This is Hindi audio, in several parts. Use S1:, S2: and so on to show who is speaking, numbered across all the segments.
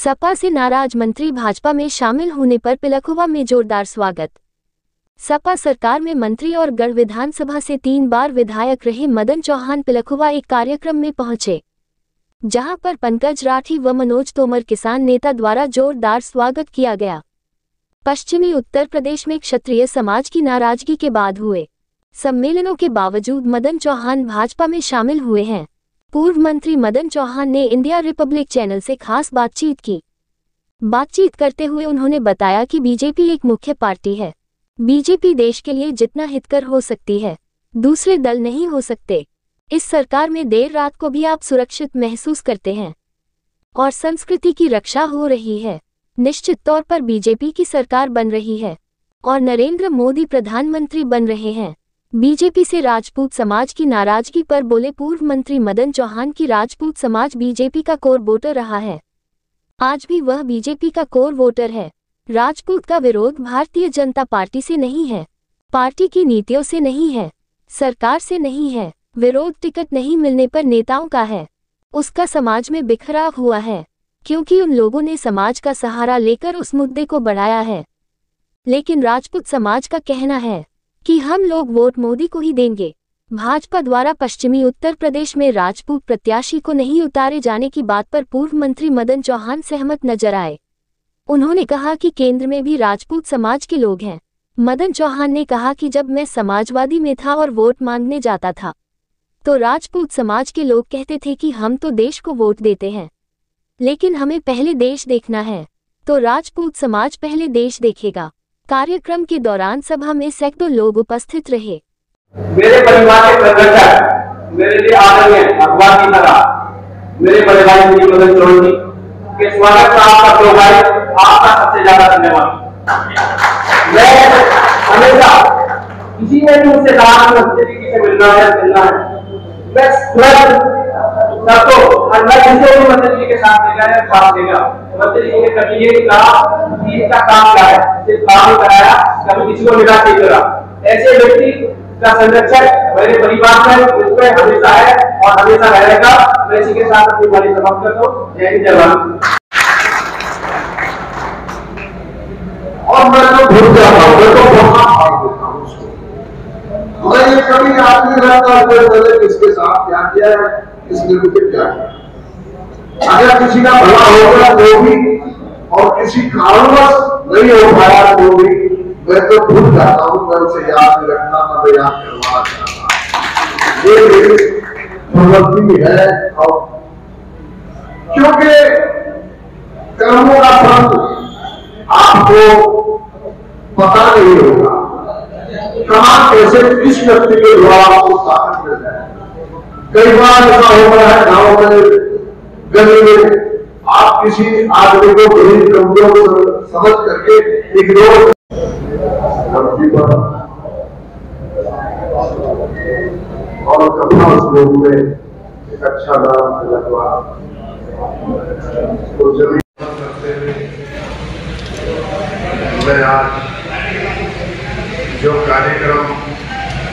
S1: सपा से नाराज मंत्री भाजपा में शामिल होने पर पिलखुवा में जोरदार स्वागत। सपा सरकार में मंत्री और गढ़ विधानसभा से 3 बार विधायक रहे मदन चौहान पिलखुवा एक कार्यक्रम में पहुंचे, जहां पर पंकज राठी व मनोज तोमर किसान नेता द्वारा जोरदार स्वागत किया गया। पश्चिमी उत्तर प्रदेश में क्षत्रिय समाज की नाराजगी के बाद हुए सम्मेलनों के बावजूद मदन चौहान भाजपा में शामिल हुए हैं। पूर्व मंत्री मदन चौहान ने इंडिया रिपब्लिक चैनल से खास बातचीत की। बातचीत करते हुए उन्होंने बताया कि बीजेपी एक मुख्य पार्टी है। बीजेपी देश के लिए जितना हितकर हो सकती है, दूसरे दल नहीं हो सकते। इस सरकार में देर रात को भी आप सुरक्षित महसूस करते हैं और संस्कृति की रक्षा हो रही है। निश्चित तौर पर बीजेपी की सरकार बन रही है और नरेंद्र मोदी प्रधानमंत्री बन रहे हैं। बीजेपी से राजपूत समाज की नाराजगी पर बोले पूर्व मंत्री मदन चौहान की राजपूत समाज बीजेपी का कोर वोटर रहा है। आज भी वह बीजेपी का कोर वोटर है। राजपूत का विरोध भारतीय जनता पार्टी से नहीं है, पार्टी की नीतियों से नहीं है, सरकार से नहीं है। विरोध टिकट नहीं मिलने पर नेताओं का है, उसका समाज में बिखराव हुआ है, क्योंकि उन लोगों ने समाज का सहारा लेकर उस मुद्दे को बढ़ाया है। लेकिन राजपूत समाज का कहना है कि हम लोग वोट मोदी को ही देंगे। भाजपा द्वारा पश्चिमी उत्तर प्रदेश में राजपूत प्रत्याशी को नहीं उतारे जाने की बात पर पूर्व मंत्री मदन चौहान सहमत नजर आए। उन्होंने कहा कि केंद्र में भी राजपूत समाज के लोग हैं। मदन चौहान ने कहा कि जब मैं समाजवादी में था और वोट मांगने जाता था तो राजपूत समाज के लोग कहते थे कि हम तो देश को वोट देते हैं, लेकिन हमें पहले देश देखना है, तो राजपूत समाज पहले देश देखेगा। कार्यक्रम के दौरान सभा में सैकड़ों लोग उपस्थित रहे।
S2: मेरे परिवार के प्रदर्शक मेरे लिए आदरणीय अखबार की तरह मेरे बड़े भाई मदन चौहान जी के स्वागत का आपका दो भाई आपका सबसे ज्यादा धन्यवाद। मैं हमेशा किसी ने भी मुझसे कहा तरीके से मिलना है, मैं सबको और मैं किसी भी मंत्री जी के साथ देगा मंत्री जी ने कभी ये कहा कि इसका काम क्या है, सिर्फ काम ही कराया, कभी किसी को निराश नहीं करा। ऐसे व्यक्ति का संरक्षक मेरे परिवार में इसमें हमेशा है और हमेशा रहेगा। मैं इसी के साथ अपनी वाली समाप्त करता हूँ। जय हिंद, जय भारत।
S3: और मैं तो भूल जाता हूँ, मैं तो बहुत भाग देता हूँ उसको। मैं ये कभी याद नहीं रहता मैंने किसके साथ क्या किया है, किसने मुझे क्या किया। अगर किसी का भला हो गया तो भी और किसी कारणवश नहीं हो पाया तो भी मैं तो भूल जाता हूँ। मैं उसे याद नहीं रखता, ना मैं याद करवाना चाहता। ये मेरी प्रवृत्ति है और क्योंकि कर्मों का फल आपको पता नहीं होगा कहां कैसे किस व्यक्ति के द्वारा आपको ताकत मिल जाए। कई बार ऐसा हो रहा है गांव में, गली में, आप किसी आदमी को गरीब कमजोर को समझ करके इग्नोर और कभी उस लोग में एक अच्छा नाम लगवा तो जमीन करते हुए मैं आज जो कार्यक्रम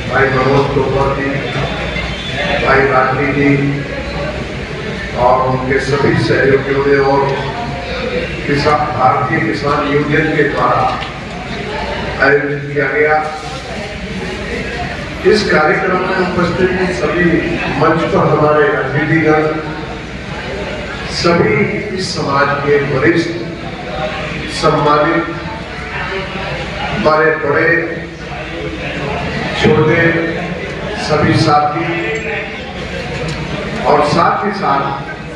S3: भाई मनोज तोमर जी, भाई राठी जी और उनके सभी सहयोगियों ने और भारतीय किसान यूनियन के द्वारा आयोजित किया गया, इस कार्यक्रम में उपस्थित सभी मंच पर हमारे अतिथिगण, सभी इस समाज के वरिष्ठ सम्मानित, हमारे बड़े छोटे सभी साथी और साथ ही साथ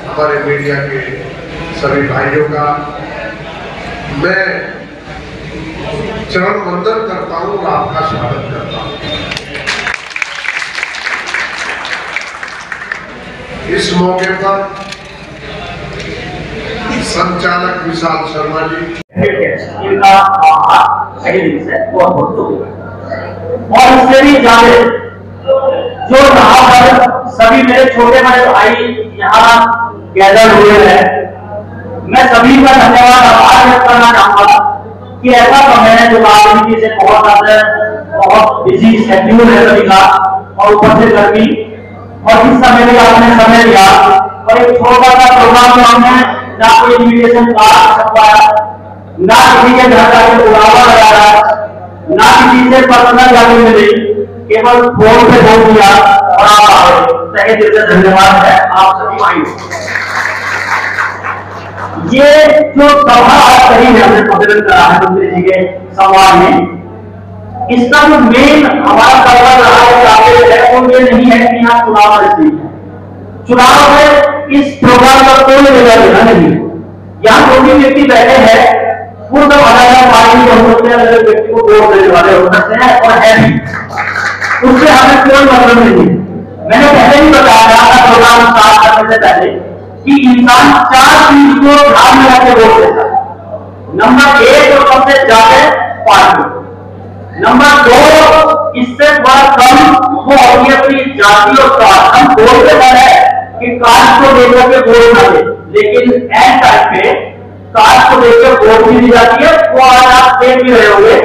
S3: हमारे मीडिया के सभी भाइयों का मैं चरण वंदन करता हूं और आपका स्वागत करता हूं। इस मौके पर संचालक विशाल शर्मा जी
S2: इनका सही दिन से और इससे भी ज्यादा जो यहाँ पर सभी मेरे छोटे बड़े भाई यहाँ गैदर हुए हैं, मैं सभी का धन्यवाद आभार व्यक्त करना चाहूंगा कि ऐसा समय है जो राजनीति से बहुत बिजी शेड्यूल है सभी का और ऊपर से गर्मी, और इस समय भी आपने समय दिया और एक छोटा सा प्रोग्राम हमने ना कोई इन्विटेशन कार्ड छपवाया, ना किसी के घर जाके बुलावा लगाया, ना किसी से पर्सनल जाके मिले, केवल फोन पे बोल दिया और आप आ गए। तहे दिल से धन्यवाद है आप सभी भाइयों। ये जो सभा करी है हमने संबोधन करा है मंत्री जी के संवाद में, इसका जो मेन हमारा सवाल रहा है वो ये नहीं है कि यहाँ चुनाव नजदीक है, चुनाव है इस प्रोग्राम का कोई लेना देना नहीं है। यहाँ जो भी व्यक्ति बैठे हैं वो सब अलग अलग पार्टी के हो सकते हैं, अलग व्यक्ति को वोट देने वाले हो सकते हैं और है भी, उससे हमें कोई मतलब नहीं है। मैंने पहले ही बताया था प्रोग्राम स्टार्ट करने से पहले कि इंसान 4 चीज को ध्यान में रख के वोट देता है। नंबर 1 तो सबसे ज्यादा पार्टी, नंबर 2 इससे बड़ा कम वो अपनी जाति और कास्ट। हम बोलते हैं कि कास्ट को लेकर के वोट ना दे, लेकिन एंड टाइम पे कास्ट को लेकर वोट भी दी जाती है। वो आज आप देख भी रहे होंगे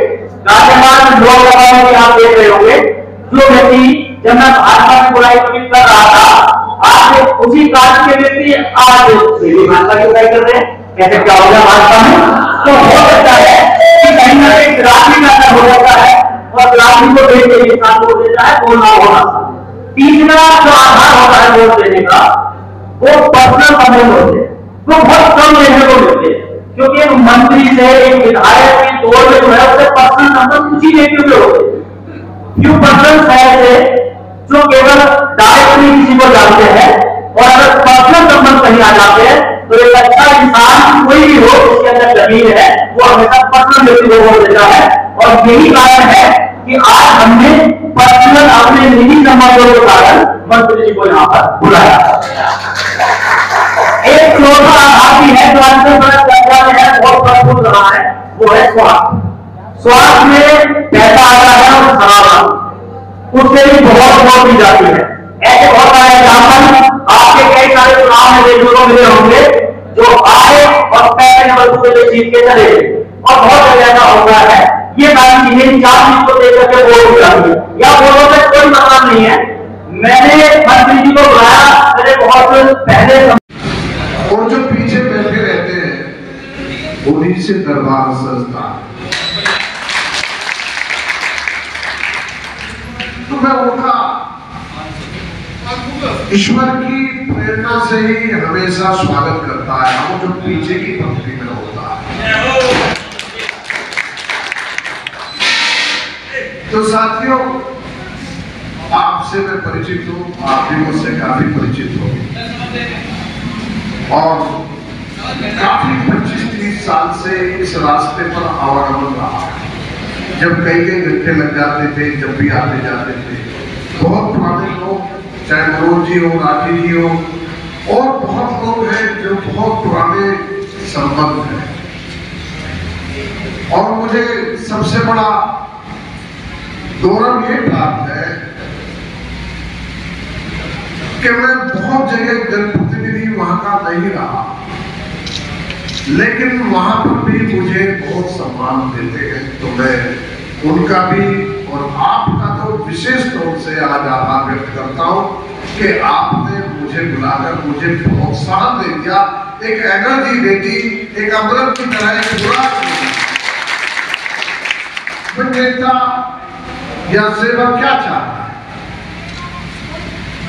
S2: गाजियाबाद लोकसभा में, आप देख रहे होंगे जो व्यक्ति जब मैं भाजपा की बुराई कभी कर रहा था, आज उसी कास्ट के व्यक्ति आज भाजपा की बुराई कर रहे हैं। कैसे क्या हो गया भाजपा में? तो हो सकता है कि कहीं ना कहीं ग्रामीण का असर हो सकता है और ग्रामीण को देख के इंसान वोट देता है, वो ना होना। तीसरा जो आधार होता है वोट देने का, वो पर्सनल संबंध होते हैं, वो बहुत कम देखने को मिलते हैं, क्योंकि एक मंत्री से एक विधायक की दौड़ में जो है उससे पर्सनल संबंध कुछ ही व्यक्तियों के होते हैं। फ्यू पर्सन ऐसे जो केवल डायरेक्टली किसी को जानते हैं, और अगर पर्सनल संबंध कहीं आ जाते हैं तो एक अच्छा इंसान कोई भी हो जिसके अंदर जमीन है वो हमेशा पर्सनल व्यक्ति को वोट देता है। और यही कारण है कि आज हमने पर्सनल अपने निजी संबंधों के कारण मंत्री जी को यहाँ पर बुलाया। एक चौथा आधार भी है जो अंतर चर्चा में है, बहुत प्रस्तुत रहा है, वो है स्वास्थ्य। स्वास्थ्य में पैसा आता है और खराब उससे भी बहुत दी जाती है। ऐसे बहुत सारे एग्जाम्पल आपके कई सारे चुनाव में देखने को मिले होंगे जो आए और पहले नंबर 2 पे जीत के चले गए, और बहुत जगह ऐसा हो रहा है। ये सारी चीजें 4 चीज को लेकर के वोट हो जाती है, या वोटों से कोई मतलब नहीं है। मैंने मंत्री जी को बुलाया मेरे बहुत पहले,
S3: और जो पीछे बैठे रहते हैं उन्हीं से दरबार सजता। तो मैं उनका ईश्वर की प्रेरणा से ही हमेशा स्वागत करता है, वो जो पीछे की पंक्ति में होता है। तो साथियों, आपसे मैं परिचित हूँ, आप भी मुझसे काफी परिचित हो, और काफी 25-30 साल से इस रास्ते पर आवागमन रहा। जब कई घंटे लग जाते थे, जब भी आते जाते थे, बहुत पुराने लोग, चाहे मनोज जी हो, राठी जी हो, और बहुत लोग हैं जो बहुत पुराने संबंध हैं। और मुझे सबसे बड़ा गौरव ये प्राप्त है कि मैं बहुत जगह जनप्रतिनिधि वहां का नहीं रहा, लेकिन वहां पर भी मुझे बहुत सम्मान देते हैं। तो मैं उनका भी और आपका तो विशेष तौर से आज आभार व्यक्त करता हूं कि आपने मुझे बुलाकर मुझे प्रोत्साहन दे दिया, एक एनर्जी दे दी, एक अमृत की तरह एक खुराक दी। नेता या सेवक क्या चाहता है?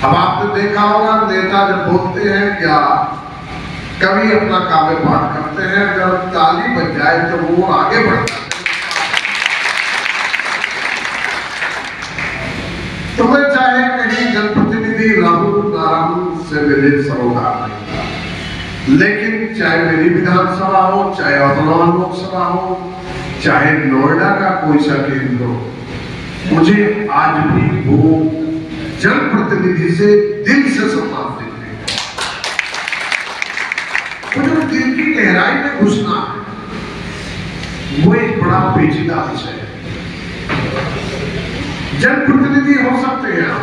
S3: अब आपने देखा होगा नेता जब बोलते हैं क्या कभी अपना काव्य पाठ करते हैं, अगर ताली बज जाए तो वो आगे बढ़ता है। तो मैं चाहे कहीं जनप्रतिनिधि रहूं ना रहूं से मेरे सरोकार नहीं था, लेकिन चाहे मेरी विधानसभा हो, चाहे अमरोहा लोकसभा हो, चाहे नोएडा का कोई सा केंद्र हो, मुझे आज भी वो जनप्रतिनिधि से दिल से सम्मान देते हैं। जो दिल की गहराई में घुसना है वो एक बड़ा पेचीदा विषय है। जनप्रतिनिधि हो सकते हैं,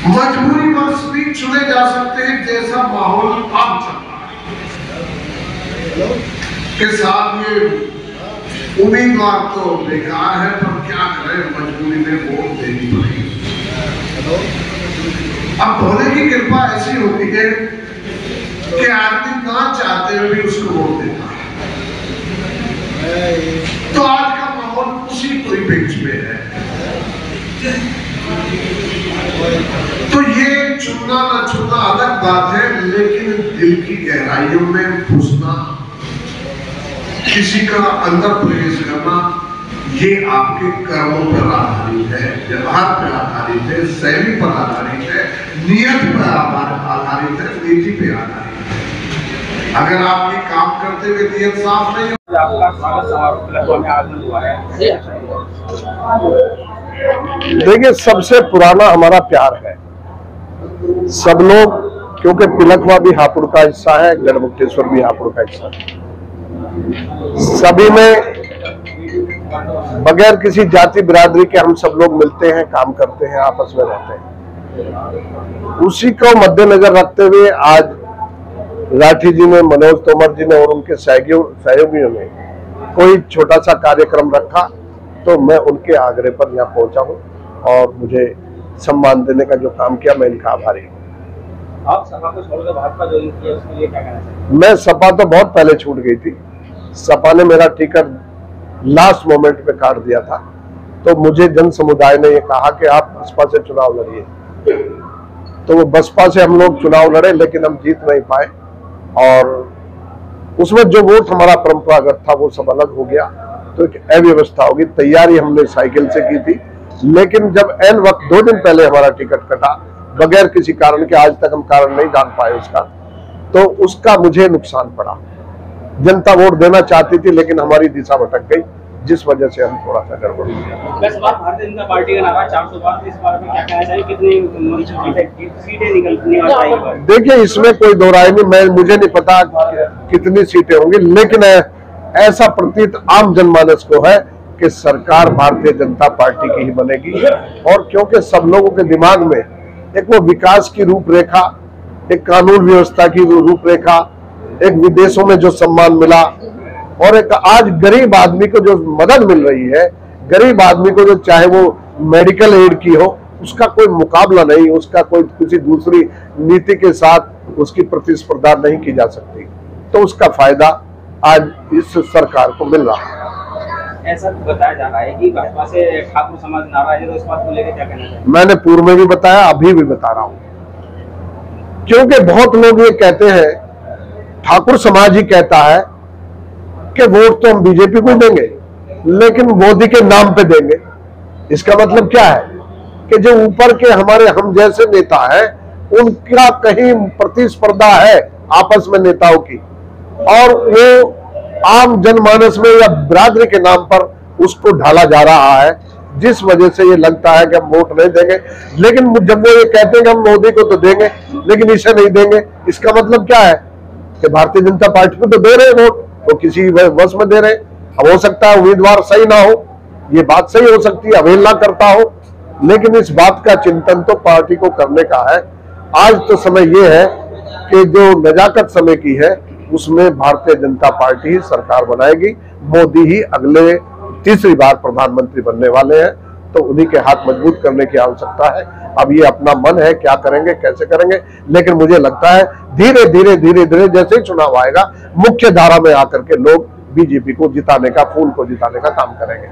S3: मजबूरी वश भी चुने जा सकते हैं, जैसा माहौल अब चल रहा है के साथ ये उम्मीदवार तो बेकार है, पर क्या करें, मजबूरी में वोट देनी पड़ेगी। अब भोले की कृपा ऐसी होती है कि आदमी ना चाहते हुए भी उसको वोट देता है। तो आज का माहौल उसी परिप्रेक्ष्य में है। तो ये चुनना न चुनना अलग बात है, लेकिन दिल की गहराइयों में घुसना, किसी का अंदर प्रवेश करना, ये आपके कर्मों पर आधारित है, व्यवहार पर आधारित है, शैली पर आधारित है, नियत पर आधारित है, नीति पे आधारित है। अगर आप ये काम करते हुए नियत साफ नहीं हो।
S2: आपका स्वागत समारोह में आगमन हुआ है।
S4: देखिए, सबसे पुराना हमारा प्यार है। सब लोग, क्योंकि पिलखवा भी हापुड़ का हिस्सा है, गढ़मुक्तेश्वर भी हापुड़ का हिस्सा है, सभी में बगैर किसी जाति बिरादरी के हम सब लोग मिलते हैं, काम करते हैं, आपस में रहते हैं। उसी को मद्देनजर रखते हुए आज राठी जी ने, मनोज तोमर जी ने और उनके सहयोगियों ने कोई छोटा सा कार्यक्रम रखा, तो मैं उनके आग्रह पर यहाँ पहुंचा हूँ और मुझे सम्मान देने का जो काम किया, मैं इनका आभारी हूँ।
S2: आप सपा को छोड़कर भाजपा ज्वाइन किया, उसके लिए क्या कहना चाहिए?
S4: मैं सपा तो बहुत पहले छूट गई थी। सपा ने मेरा टिकट लास्ट मोमेंट पे काट दिया था, तो मुझे जन समुदाय ने ये कहा कि आप बसपा से चुनाव लड़िए, तो वो बसपा से हम लोग चुनाव लड़े, लेकिन हम जीत नहीं पाए और उसमें जो वोट हमारा परंपरागत था वो सब अलग हो गया, तो एक अव्यवस्था होगी। तैयारी हमने साइकिल से की थी, लेकिन जब एन वक्त 2 दिन पहले हमारा टिकट कटा बगैर किसी कारण के, आज तक हम कारण नहीं जान पाए उसका, तो उसका मुझे नुकसान पड़ा। जनता वोट देना चाहती थी, लेकिन हमारी दिशा भटक गई, जिस वजह से हम थोड़ा सा गड़बड़ हो गया।
S2: इस बार भारतीय जनता पार्टी का नारा 400 पार, इस बार में क्या कहना चाहिए? कितनी सीटें निकलनी चाहिए?
S4: देखिए, इसमें कोई दो राय नहीं, मुझे नहीं पता कितनी सीटें होंगी, लेकिन ऐसा प्रतीत आम जनमानस को है कि सरकार भारतीय जनता पार्टी की ही बनेगी। और क्योंकि सब लोगों के दिमाग में एक वो विकास की रूपरेखा, एक कानून व्यवस्था की रूपरेखा, एक विदेशों में जो सम्मान मिला और एक आज गरीब आदमी को जो मदद मिल रही है, गरीब आदमी को जो चाहे वो मेडिकल एड की हो, उसका कोई मुकाबला नहीं, उसका कोई किसी दूसरी नीति के साथ उसकी प्रतिस्पर्धा नहीं की जा सकती। तो उसका फायदा आज इस सरकार को मिल रहा है।
S2: ऐसा बताया जा रहा है कि भाजपा से ठाकुर समाज नाराज है, तो इस बात को लेकर क्या कहना चाहिए?
S4: मैंने पूर्व में भी बताया, अभी भी बता रहा हूं, क्योंकि बहुत लोग ये कहते हैं, ठाकुर समाज ही कहता है कि वोट तो हम बीजेपी को देंगे, लेकिन मोदी के नाम पे देंगे। इसका मतलब क्या है कि जो ऊपर के हमारे हम जैसे नेता हैं, उनका कहीं प्रतिस्पर्धा है आपस में नेताओं की, और वो आम जनमानस में या बिरादरी के नाम पर उसको ढाला जा रहा है, जिस वजह से ये लगता है कि हम वोट नहीं देंगे। लेकिन जब वो ये कहते हैं कि हम मोदी को तो देंगे लेकिन इसे नहीं देंगे, इसका मतलब क्या है कि भारतीय जनता पार्टी को तो दे रहे वोट, वो किसी वश में दे रहे। अब हो सकता है उम्मीदवार सही ना हो, ये बात सही हो सकती है, अवहेलना करता हो, लेकिन इस बात का चिंतन तो पार्टी को करने का है। आज तो समय ये है कि जो नजाकत समय की है, उसमें भारतीय जनता पार्टी ही सरकार बनाएगी। मोदी ही अगले तीसरी बार प्रधानमंत्री बनने वाले हैं, तो उन्हीं के हाथ मजबूत करने की आवश्यकता है। अब ये अपना मन है, क्या करेंगे, कैसे करेंगे, लेकिन मुझे लगता है धीरे धीरे जैसे ही चुनाव आएगा, मुख्य धारा में आकर के लोग बीजेपी को जिताने का, फूल को जिताने का काम करेंगे।